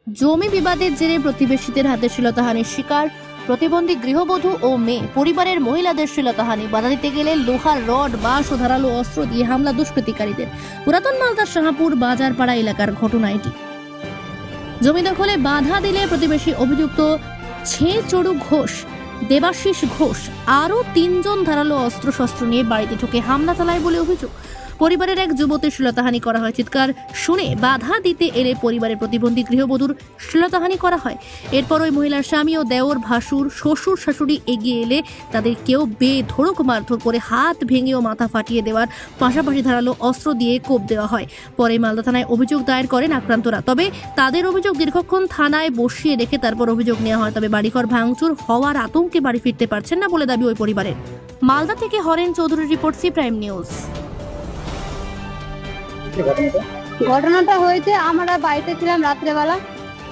জমি বিবাদের জেরে প্রতিবেশীদের হাতে শ্লীলতাহানির শিকার প্রতিবন্ধী গৃহবধূ ও মেয়ে। পরিবারের মহিলাদের শ্লীলতাহানি বাধা দিতে গেলে লোহার রড, বাঁশ ও ধারালো অস্ত্র দিয়ে হামলা দুষ্কৃতিকারীদের। পুরাতন মালদার শাহপুর বাজারপাড়া এলাকার ঘটনা এটি। জমি দখলে বাধা দিলে প্রতিবেশী অভিযুক্ত ছেচড়ু ঘোষ, দেবাশিস ঘোষ আরও ৩ জন ধারালো অস্ত্রশস্ত্র নিয়ে বাড়িতে ঢুকে হামলা চালায় বলে অভিযোগ। পরিবারের এক যুবতীর শ্লীলতাহানি করা হয়। চিৎকার শুনে বাধা দিতে এলে পরিবারের প্রতিবন্ধী গৃহবধূর শ্লীলতাহানি করা হয়। এরপর ওই মহিলার স্বামী ও দেওর, ভাসুর, শ্বশুর শাশুড়ি এগিয়ে এলে তাদের কেউ বেধড়ক মারধর করে হাত ভেঙে ও মাথা ফাটিয়ে দেওয়ার পাশাপাশি ধারালো অস্ত্র দিয়ে কোপ দেওয়া হয়। পরে মালদা থানায় অভিযোগ দায়ের করেন আক্রান্তরা। তবে তাদের অভিযোগ দীর্ঘক্ষণ থানায় বসিয়ে রেখে তারপর অভিযোগ নেওয়া হয়। তবে বাড়িঘর ভাঙচুর হওয়ার আতঙ্কে বাড়ি ফিরতে পারছেন না বলে দাবি ওই পরিবারের। মালদা থেকে হরেন চৌধুরীর রিপোর্ট, সি প্রাইম নিউজ। ঘটনাটা হয়েছে, আমরা বাড়িতে ছিলাম রাত্রেবেলা,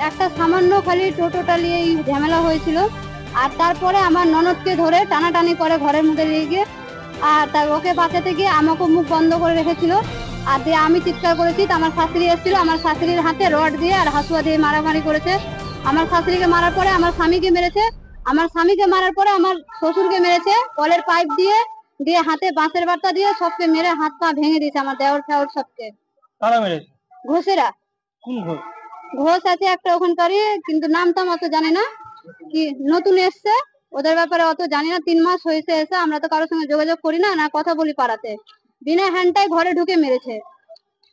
একটা সামান্য খালি টোটোটা নিয়ে ঝামেলা হয়েছিল। আর তারপরে আমার ননদকে ধরে টানাটানি করে ঘরের মধ্যে নিয়ে গিয়ে, আর তার ওকে বাঁচাতে গিয়ে আমাকে মুখ বন্ধ করে রেখেছিল। আর দিয়ে আমি চিৎকার করেছি, আমার শাশুড়ি এসেছিল, আমার শাশুড়ির হাতে রড দিয়ে আর হাসুয়া দিয়ে মারামারি করেছে। আমার শাশুড়িকে মারার পরে আমার স্বামীকে মেরেছে, আমার স্বামীকে মারার পরে আমার শ্বশুরকে মেরেছে কলের পাইপ দিয়ে, দিয়ে হাতে বাঁশের বার্তা দিয়ে সবকে মেরে হাত পা ভেঙে দিয়েছে, আমার দেওর ফেওর সবকে। কারা মেরেছে? ঘোষেরা। কোন ঘোষ? ঘোষ আছে একটা ওখানকারই, কিন্তু নামটা অত জানি না, কি নতুন এসছে, ওদের ব্যাপারে অত জানি না। 3 মাস হয়েছে এসে, আমরা তো কারোর সঙ্গে যোগাযোগ করি না, না কথা বলি পাড়াতে। বিনা হ্যান্ডটাই ঘরে ঢুকে মেরেছে।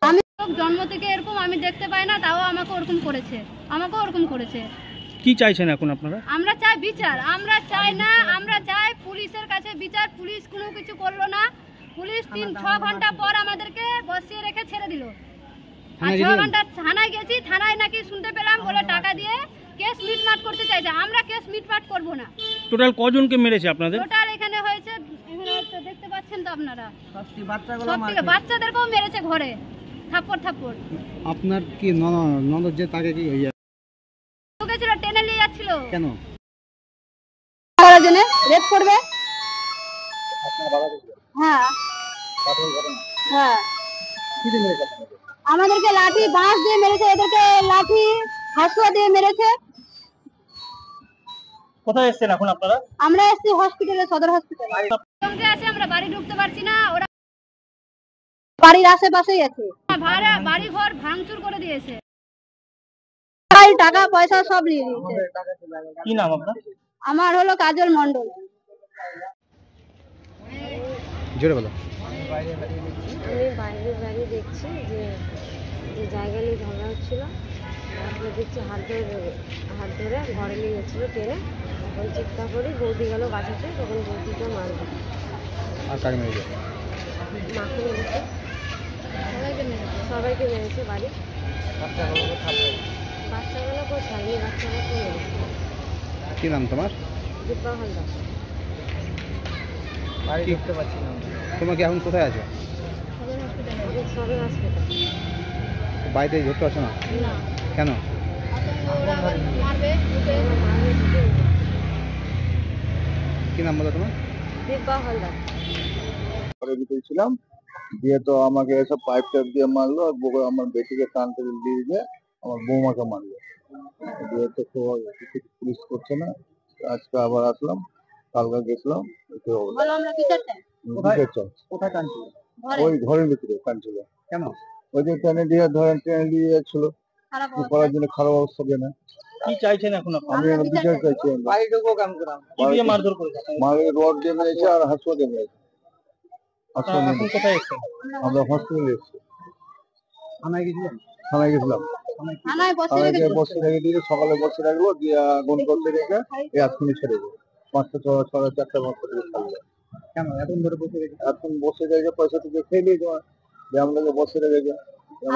আমি জন্ম থেকে এরকম আমি দেখতে পাই না, তাও আমাকে ওরকম করেছে। কি চাইছেন এখন আপনারা? আমরা চাই বিচার, আমরা চাই না, আমরা চাই পুলিশের কাছে বিচার। পুলিশ কোনো কিছু করলো না। পুলিশ 3-6 ঘন্টা পর আমাদেরকে বসিয়ে রেখে ছেড়ে দিল। আর 6 ঘন্টা থানায় গেছি, থানায় নাকি শুনতে পেলাম বলে টাকা দিয়ে কেস মিটমাট করতে চাইছে। আমরা কেস মিটমাট করব না। টোটাল কজনকে মেরেছে আপনাদের? টোটাল এখানে হয়েছে, দেখতে পাচ্ছেন তো আপনারা, সবথেকে বাচ্চাদেরকেও মেরেছে ঘরে, থাপ্পড়। আপনার কি ননদ যে তাকে কি গেছিল, টেনে নিয়ে যাচ্ছিল কেন? জন্য রেপ করবে। হ্যাঁ হ্যাঁ, আমাদেরকে লাঠি বাঁশ দিয়ে মেরেছে, এদেরকে লাঠি হাসুয়া দিয়ে মেরেছে। কোথায় এসেছেন এখন আপনারা? আমরা এসেছি হসপিটালে, সদর হসপিটালে। আমরা বাড়ি ঢুকতে পারছি না, ওরা বাড়ির আশেপাশেই আছে, বাড়ি ঘর ভাঙচুর করে দিয়েছে, টাকা পয়সা সব নিয়ে নিয়েছে। কি নাম আপনার? আমার হলো কাজল মন্ডল। জোরে বলো। আমি বাইরে দাঁড়িয়ে দেখছি যে জায়গা নিয়ে ঝগড়া হচ্ছিল। তারপরে দেখছি হাত ধরে ঘরে নিয়ে যাচ্ছিলো টেনে। তখন চিৎকার করি, বৌদি গেল বাঁচাতে, তখন বৌদিকে মারবে। আর কাকে মেরেছে? মাকে মেরেছে, সবাইকে মেরেছে বাড়ি। বাচ্চাগুলো কোথায়? এই বাচ্চাগুলোকে মেরেছে। কি নাম তোমার? দীপা হালদার। বাড়ি ঢুকতে পারছি না। তোমার কি এখন কোথায় আছে? সদর হসপিটাল। বাড়িতে ঢুকতে পারছো না কেন? কি নাম বলো তোমার? দীপা হালদার। ছিলাম দিয়ে তো আমাকে এসব পাইপ টাইপ দিয়ে মারলো, আর আমার বেটিকে টানতে দিয়ে দিয়ে আমার বৌমাকে মারলো। দিয়ে তো পুলিশ করছে না। আজকে আবার আসলাম, কালকে গেছিলাম। ওই ঘরের ভিতরে টানছিল। কেন? ওই যে টেনে দিয়ে যাচ্ছিল, করার জন্য খারাপ অবস্থা দেয় না। কি চাইছেন এখন? আমি বিচার চাইছি। রড দিয়ে মেরেছে আর হাসুয়া দিয়ে মেরেছে। কোথায় এসেছেন? আমরা হসপিটালে এসেছি। থানায় গেছিলাম। বসে রেখে দিয়ে সকালে বসে রাখলো, দিয়ে আগুন করতে রেখে এখনই ছেড়ে দেবো। 5টা 4টা বছর ছাড়লো। কেন এখন ধরে বসে রেখে? এখন বসে রেখে পয়সা থেকে খেয়ে নিয়ে যাওয়া, আমাদেরকে বসে রেখেছে।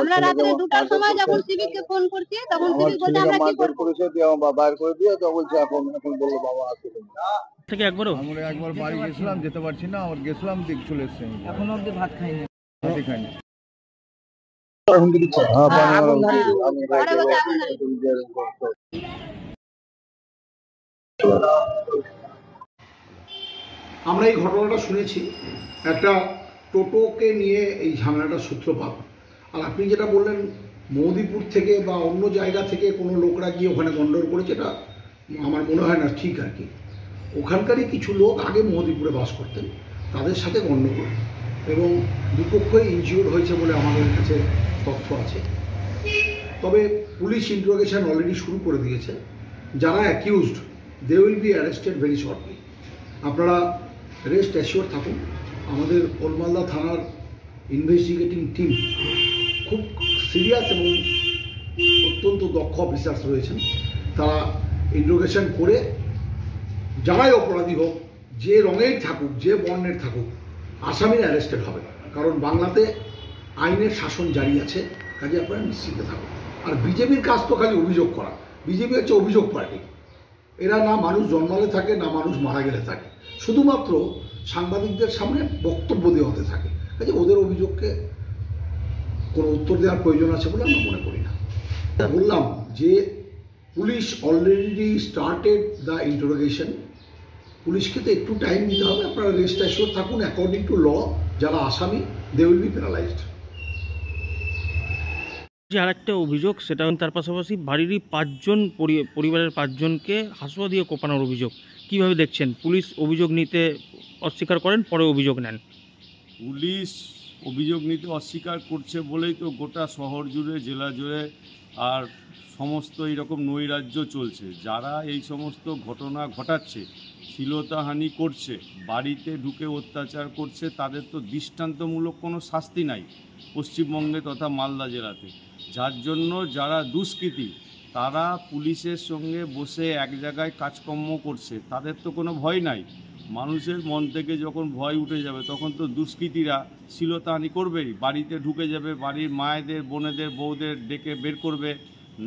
আমরা রাতে 2টার সময় যখন সিভিককে ফোন করছি, তখন সিভিক বলছে আমরা কি করব। করেছে দিয়ে আমার বাইর করে দিয়ে তো বলছে এখন বললো বাবা আসবে থেকে একবার বাড়ি গেছিলাম, যেতে পারছি না, আবার গেছিলাম দিক চলে এসছে। এখনো অব্দি ভাত খাইনি। আমরা এই ঘটনাটা শুনেছি, একটা টোটোকে নিয়ে এই ঝামেলাটার সূত্রপাত। আর আপনি যেটা বললেন মোদিপুর থেকে বা অন্য জায়গা থেকে কোনো লোকরা গিয়ে ওখানে গন্ডগোল করেছে, এটা আমার মনে হয় না ঠিক আর কি। ওখানকারই কিছু লোক আগে মোদিপুরে বাস করতেন, তাদের সাথে গন্ডগোল, এবং দুপক্ষই ইনজিওর হয়েছে বলে আমাদের কাছে তথ্য আছে। তবে পুলিশ ইন্টারোগেশন অলরেডি শুরু করে দিয়েছে। যারা accused they will be arrested very shortly. আপনারা রেস্ট অ্যাসিওর থাকুন। আমাদের ওলমালদা থানার ইনভেস্টিগেটিং টিম খুব সিরিয়াস এবং অত্যন্ত দক্ষ অফিসার্স রয়েছেন। তারা ইন্টারোগেশন করে যারাই অপরাধী হোক, যে রঙেই থাকুক, যে বর্ণের থাকুক, আসামির অ্যারেস্টেড হবে। কারণ বাংলাতে আইনের শাসন জারি আছে, কাজে আপনারা নিশ্চিন্তে থাকুন। আর বিজেপির কাজ তো খালি অভিযোগ করা। বিজেপি হচ্ছে অভিযোগ পার্টি। এরা না মানুষ জন্মালে থাকে, না মানুষ মারা গেলে থাকে, শুধুমাত্র সাংবাদিকদের সামনে বক্তব্য দেওয়াতে থাকে। কাজে ওদের অভিযোগকে কোনো উত্তর দেওয়ার প্রয়োজন আছে বলে আমরা মনে করি না। বললাম যে police already started the interrogation. পুলিশকে তো একটু টাইম দিতে হবে। আপনারা রেস্ট অ্যাসিওর থাকুন। অ্যাকর্ডিং টু ল যারা আসামি দে উইল বি প্যারালাইজড। যে আরেকটা অভিযোগ, সেটা তার পাশাপাশি বাড়িরই পরিবারের 5 জনকে হাসুয়া দিয়ে কোপানোর অভিযোগ। কিভাবে দেখছেন? পুলিশ অভিযোগ নিতে অস্বীকার করেন, পরে অভিযোগ নেন। পুলিশ অভিযোগ নিতে অস্বীকার করছে বলেই তো গোটা শহর জুড়ে, জেলা জুড়ে আর সমস্ত এইরকম নৈরাজ্য চলছে। যারা এই সমস্ত ঘটনা ঘটাচ্ছে, শ্লীলতাহানি করছে, বাড়িতে ঢুকে অত্যাচার করছে, তাদের তো দৃষ্টান্তমূলক কোনো শাস্তি নাই পশ্চিমবঙ্গে তথা মালদা জেলাতে। যার জন্য যারা দুষ্কৃতী তারা পুলিশের সঙ্গে বসে এক জায়গায় কাজকর্ম করছে, তাদের তো কোনো ভয় নাই। মানুষের মন থেকে যখন ভয় উঠে যাবে তখন তো দুষ্কৃতীরা শ্লীলতাহানি করবেই। বাড়িতে ঢুকে যাবে, বাড়ির মায়েদের, বোনেদের, বউদের ডেকে বের করবে,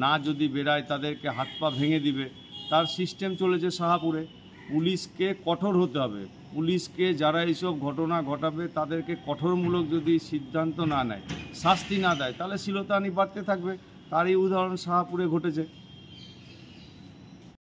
না যদি বেরায় তাদেরকে হাত পা ভেঙে দিবে। তার সিস্টেম চলেছে শাহাপুরে। পুলিশকে কঠোর হতে হবে। পুলিশকে যারা এইসব ঘটনা ঘটাবে তাদেরকে কঠোরমূলক যদি সিদ্ধান্ত না নেয়, শাস্তি না দেয়, তাহলে শ্লীলতাহানি বাড়তে থাকবে। তারই উদাহরণ শাহাপুরে ঘটেছে।